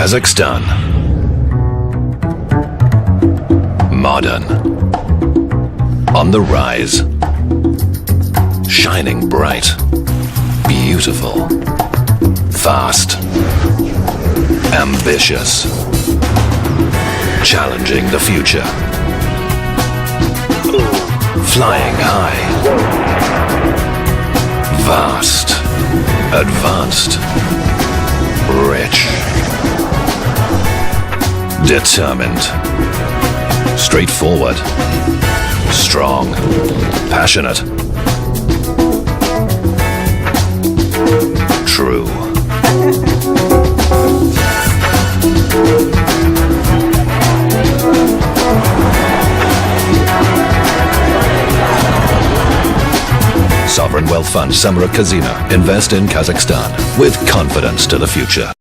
Kazakhstan. Modern. On the rise. Shining bright. Beautiful. Fast. Ambitious. Challenging the future. Flying high. Vast. Advanced. Rich. Determined. Straightforward. Strong. Passionate. True. Sovereign Wealth Fund Samara Kazina. Invest in Kazakhstan with confidence to the future.